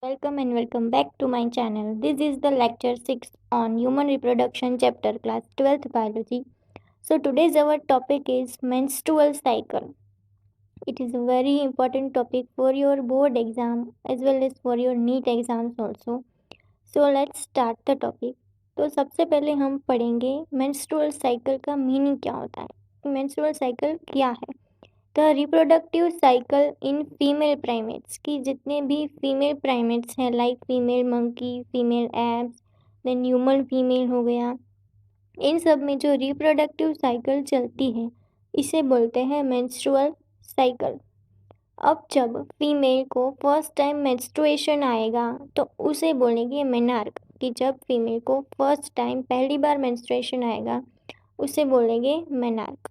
Welcome and welcome back to my channel. This is the lecture 6 on human reproduction chapter class 12th biology. So today's our topic is menstrual cycle. It is a very important topic for your board exam as well as for your NEET exams also. So let's start the topic. तो सबसे पहले हम पढ़ेंगे menstrual cycle का meaning क्या होता है, menstrual cycle क्या है। The reproductive cycle in female primates की जितने भी फीमेल प्राइमेट्स हैं like female monkey, female apes, then human female हो गया, इन सब में जो रिप्रोडक्टिव साइकिल चलती है इसे बोलते हैं मेंस्ट्रुअल साइकिल। अब जब फीमेल को फर्स्ट टाइम मेंस्ट्रुएशन आएगा तो उसे बोलेंगे मेनार्क, कि जब फीमेल को फर्स्ट टाइम पहली बार मेंस्ट्रुएशन आएगा उसे बोलेंगे मेनार्क।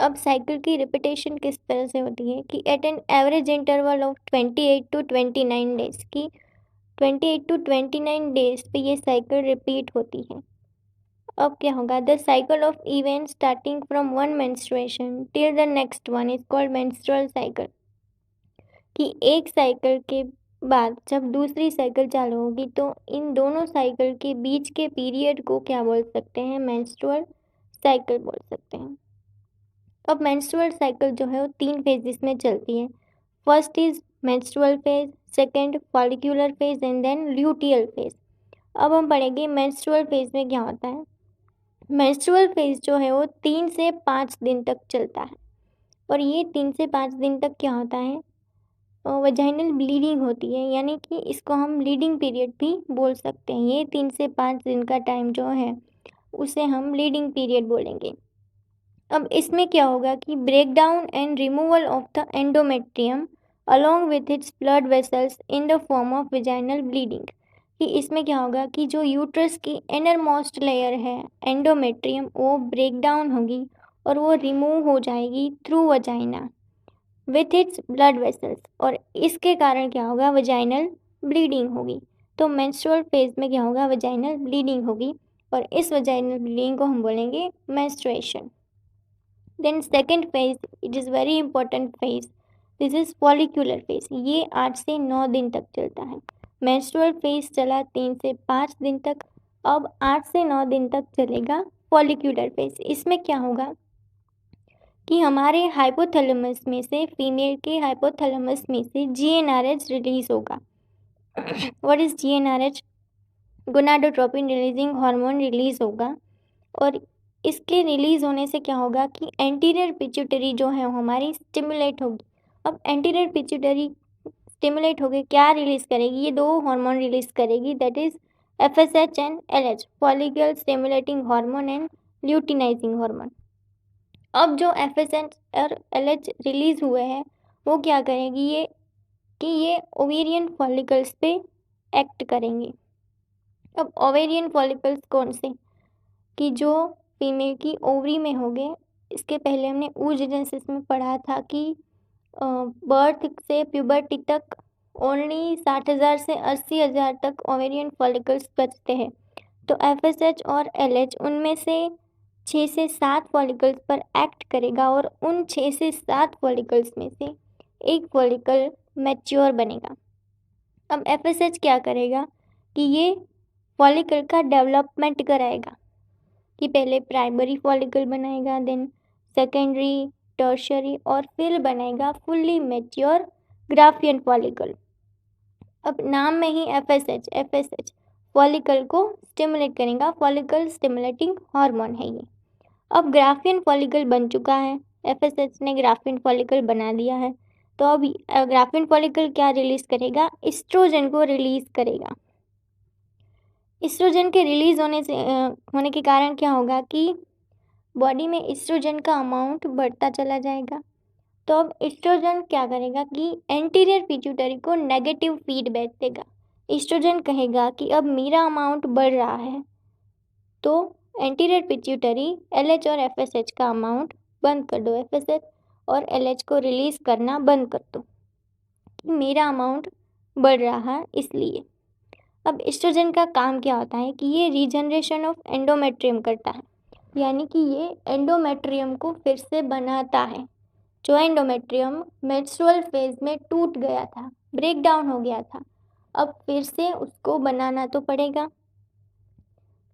अब साइकिल की रिपीटेशन किस तरह से होती है कि at an average interval of 28 to 29 days की 28 टू 29 डेज पे ये साइकिल रिपीट होती है। अब क्या होगा, the cycle of event starting from one menstruation till the next one is called menstrual cycle. कि एक साइकिल के बाद जब दूसरी साइकिल चालू होगी तो इन दोनों साइकिल के बीच के पीरियड को क्या बोल सकते हैं, मेंस्ट्रुअल साइकिल बोल सकते हैं। अब मेंस्ट्रुअल साइकिल जो है वो 3 फेजेस में चलती है। First is menstrual phase, second follicular phase and then luteal phase. अब हम पढ़ेंगे मेंस्ट्रुअल फेज में क्या होता है। मेंस्ट्रुअल फेज जो है वो 3 से 5 दिन तक चलता है और ये 3 से 5 दिन तक क्या होता है, वजाइनल ब्लीडिंग होती है, यानी कि इसको हम ब्लीडिंग पीरियड भी बोल सकते हैं। ये 3 से 5 दिन का टाइम जो है उसे हम ब्लीडिंग पीरियड बोलेंगे। अब इसमें क्या होगा कि break down and removal of the endometrium along with its blood vessels in the form of vaginal bleeding. कि इसमें क्या होगा कि जो यूट्रस की इनर मोस्ट लेयर है एंडोमेट्रियम वो ब्रेक डाउन होगी और वो रिमूव हो जाएगी through vagina with its blood vessels, और इसके कारण क्या होगा, वजाइनल ब्लीडिंग होगी। तो मेंस्ट्रुअल फेज में क्या होगा, वजाइनल ब्लीडिंग होगी और इस वजाइनल ब्लीडिंग को हम बोलेंगे menstruation. Then second phase, it is very important phase, this is follicular phase. ये 8 से 9 दिन तक चलता है। मेंस्ट्रुअल फेज चला 3 से 5 दिन तक, अब 8 से 9 दिन तक चलेगा फॉलिक्यूलर फेज। इसमें क्या होगा कि हमारे हाइपोथैलेमस में से, फीमेल के हाइपोथैलेमस में से जीएनआरएच रिलीज होगा। What is GnRH? Gonadotropin releasing hormone release होगा और इसके रिलीज़ होने से क्या होगा कि एंटीरियर पिट्यूटरी जो है हमारी स्टिमुलेट होगी। अब एंटीरियर पिट्यूटरी स्टिमुलेट होकर क्या रिलीज़ करेगी, ये 2 हार्मोन रिलीज़ करेगी, that is FSH and LH, follicle stimulating hormone and luteinizing hormone. अब जो एफएसएच और एलएच रिलीज़ हुए हैं वो क्या करेगी, ये ओवेरियन फॉलिकल्स पे एक्ट करेंगे। अब ओवेरियन फॉलिकल्स कौन से, कि जो फीमेल की ओवरी में होंगे। इसके पहले हमने oogenesis में पढ़ा था कि बर्थ से प्यूबर्टी तक ओनली 60,000 से 80,000 तक ओवेरियन फॉलिकल्स बचते हैं। तो एफएसएच और एलएच उनमें से 6 से 7 फॉलिकल्स पर एक्ट करेगा और उन 6 से 7 फॉलिकल्स में से एक फॉलिकल मैच्योर बनेगा। अब एफएसएच क्या करेगा कि ये फॉलिकल का डेवलपमेंट कराएगा, कि पहले प्राइमरी फॉलिकल बनाएगा, देन सेकेंडरी, टर्शियरी और फिर बनाएगा फुल्ली मैच्योर ग्राफियन फॉलिकल। अब नाम में ही एफएसएच फॉलिकल को स्टिमुलेट करेगा, फॉलिकल स्टिमुलेटिंग हार्मोन है ये। अब ग्राफियन फॉलिकल बन चुका है, एफएसएच ने ग्राफियन फॉलिकल बना दिया है, तो अब ग्राफियन फॉलिकल क्या रिलीज करेगा, एस्ट्रोजन को रिलीज करेगा। एस्ट्रोजन के रिलीज होने के कारण क्या होगा कि बॉडी में एस्ट्रोजन का अमाउंट बढ़ता चला जाएगा। तो अब एस्ट्रोजन क्या करेगा कि एंटीरियर पिट्यूटरी को नेगेटिव फीडबैक देगा। एस्ट्रोजन कहेगा कि अब मेरा अमाउंट बढ़ रहा है, तो एंटीरियर पिट्यूटरी एलएच और एफएसएच का अमाउंट बंद कर दो, एफएसएच और एलएच को रिलीज करना बंद कर दो, कि मेरा अमाउंट बढ़ रहा है इसलिए। अब एस्ट्रोजन का काम क्या होता है कि ये रीजनरेशन ऑफ एंडोमेट्रियम करता है, यानी कि ये एंडोमेट्रियम को फिर से बनाता है। जो एंडोमेट्रियम मेंस्ट्रुअल फेज में टूट गया था, ब्रेक डाउन हो गया था, अब फिर से उसको बनाना तो पड़ेगा,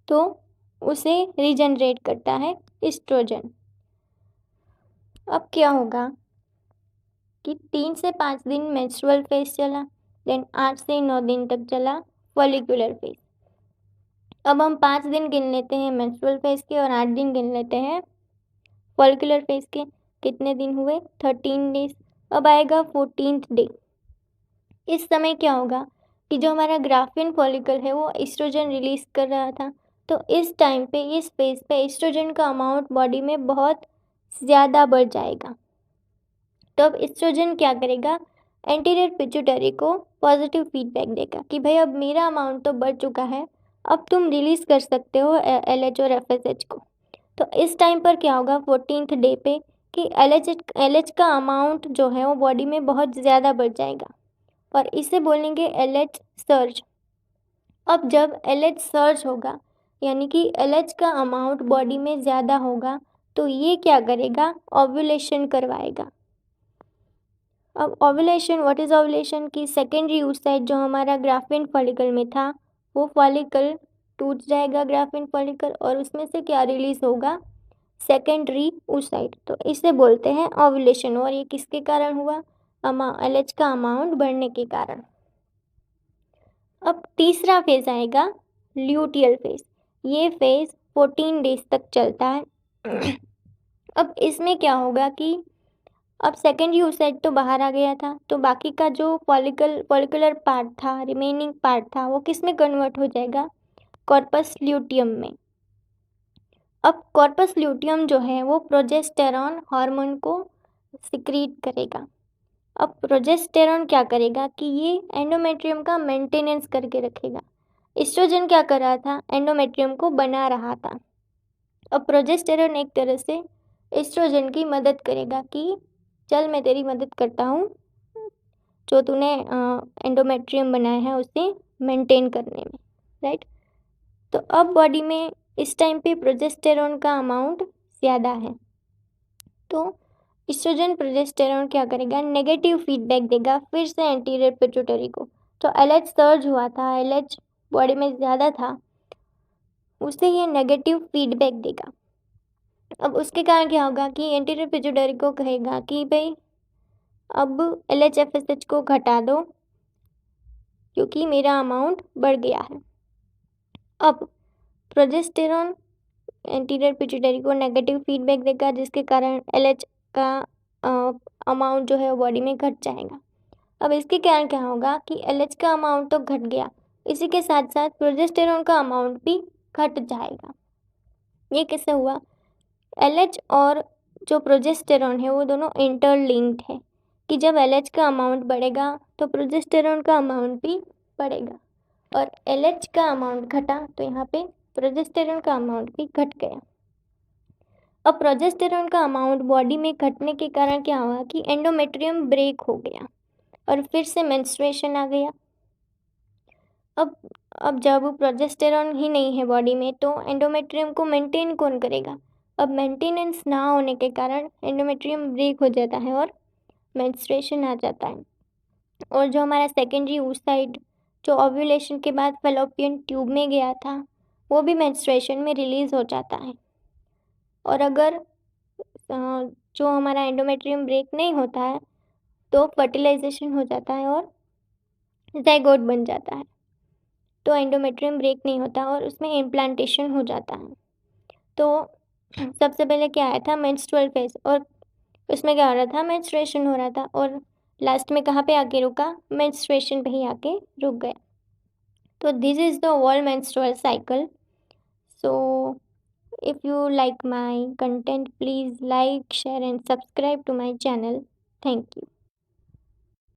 तो उसे रीजनरेट करता है एस्ट्रोजन। अब क्या होगा कि 3 से 5 दिन मेंस्ट्रुअल फेज चला, देन 8 से 9 दिन तक चला फॉलिकुलर फेज। अब हम 5 दिन गिन लेते हैं मेंस्ट्रुअल फेज के और 8 दिन गिन लेते हैं फॉलिकुलर फेज के। कितने दिन हुए? 13 डेज। अब आएगा 14th डे। इस समय क्या होगा कि जो हमारा ग्राफिन फॉलिकल है वो एस्ट्रोजन रिलीज कर रहा था, तो इस टाइम पे इस फेज पे एस्ट्रोजन का अमाउंट बॉडी में बहुत ज़्यादा बढ़ जाएगा। तो अब एस्ट्रोजन क्या करेगा? एंटीरियर पिट्यूटरी को पॉजिटिव फीडबैक देगा कि भाई अब मेरा अमाउंट तो बढ़ चुका है, अब तुम रिलीज कर सकते हो LH और FSH को। तो इस टाइम पर क्या होगा 14th डे पे कि LH का अमाउंट जो है वो बॉडी में बहुत ज़्यादा बढ़ जाएगा और इसे बोलेंगे LH सर्ज। अब जब LH सर्ज होगा यानी कि LH का अमाउंट बॉडी में ज़्यादा होगा, तो ये क्या करेगा? ओव्यूलेशन करवाएगा। अब ओव्यूलेशन, व्हाट इज़ ओव्यूलेशन? की सेकेंडरी oocyte जो हमारा ग्राफिन फॉलिकल में था वो फॉलिकल टूट जाएगा, ग्राफिन फॉलिकल, और उसमें से क्या रिलीज होगा? Secondary oocyte। तो इसे बोलते हैं ओव्यूलेशन। और ये किसके कारण हुआ? LH का अमाउंट बढ़ने के कारण। अब तीसरा फेज आएगा ल्यूटियल फेज। ये फेज 14 डेज तक चलता है। अब इसमें क्या होगा कि अब सेकेंडरी oocyte तो बाहर आ गया था, तो बाकी का जो फॉलिकुलर पार्ट था, रिमेनिंग पार्ट था, वो किस में कन्वर्ट हो जाएगा? कॉर्पस ल्यूटियम में। अब कॉर्पस ल्यूटियम जो है वो प्रोजेस्टेरॉन हार्मोन को सिक्रीट करेगा। अब प्रोजेस्टेरॉन क्या करेगा कि ये एंडोमेट्रियम का मेंटेनेंस करके रखेगा। एस्ट्रोजन क्या कर रहा था? एंडोमेट्रियम को बना रहा था। अब प्रोजेस्टेरॉन एक तरह से एस्ट्रोजन की मदद करेगा कि चल मैं तेरी मदद करता हूँ, जो तूने एंडोमेट्रियम बनाया है उसे मेंटेन करने में, राइट। तो अब बॉडी में इस टाइम पे प्रोजेस्टेरॉन का अमाउंट ज़्यादा है, तो एस्ट्रोजन प्रोजेस्टेरॉन क्या करेगा? नेगेटिव फीडबैक देगा फिर से एंटीरियर पिट्यूटरी को। तो LH सर्ज हुआ था, LH बॉडी में ज़्यादा था, उसे ये नेगेटिव फीडबैक देगा। अब उसके कारण क्या होगा कि एंटीरियर पिट्यूटरी को कहेगा कि भाई अब LH FSH को घटा दो क्योंकि मेरा अमाउंट बढ़ गया है। अब प्रोजेस्टेरॉन एंटीरियर पिट्यूटरी को नेगेटिव फीडबैक देगा जिसके कारण LH का अमाउंट जो है वो बॉडी में घट जाएगा। अब इसके कारण क्या होगा कि LH का अमाउंट तो घट गया, इसी के साथ साथ प्रोजेस्टेरॉन का अमाउंट भी घट जाएगा। ये कैसे हुआ? LH और जो प्रोजेस्टेरॉन है वो दोनों इंटरलिंक्ड है कि जब LH का अमाउंट बढ़ेगा तो प्रोजेस्टेरॉन का अमाउंट भी बढ़ेगा, और LH का अमाउंट घटा तो यहाँ पे प्रोजेस्टेरॉन का अमाउंट भी घट गया। अब प्रोजेस्टेरॉन का अमाउंट बॉडी में घटने के कारण क्या हुआ कि एंडोमेट्रियम ब्रेक हो गया और फिर से मेंस्ट्रुएशन आ गया। अब जब प्रोजेस्टेरॉन ही नहीं है बॉडी में तो एंडोमेट्रियम को मेंटेन कौन करेगा? अब मेंटेनेंस ना होने के कारण एंडोमेट्रियम ब्रेक हो जाता है और मेंस्ट्रुएशन आ जाता है। और जो हमारा सेकेंडरी oocyte जो ओव्यूलेशन के बाद फैलोपियन ट्यूब में गया था वो भी मेंस्ट्रुएशन में रिलीज हो जाता है। और अगर जो हमारा एंडोमेट्रियम ब्रेक नहीं होता है तो फर्टिलाइजेशन हो जाता है और ज़ाइगोट बन जाता है, तो एंडोमेट्रियम ब्रेक नहीं होता और उसमें इम्प्लांटेशन हो जाता है। तो सबसे पहले क्या आया था? मेंस्ट्रुअल फेज, और उसमें क्या हो रहा था? मेंस्ट्रुएशन हो रहा था, और लास्ट में कहाँ पे आके रुका? मेंस्ट्रुएशन पे ही आके रुक गया। तो this is the whole menstrual cycle. So if you like my content, please like, share and subscribe to my channel. Thank you.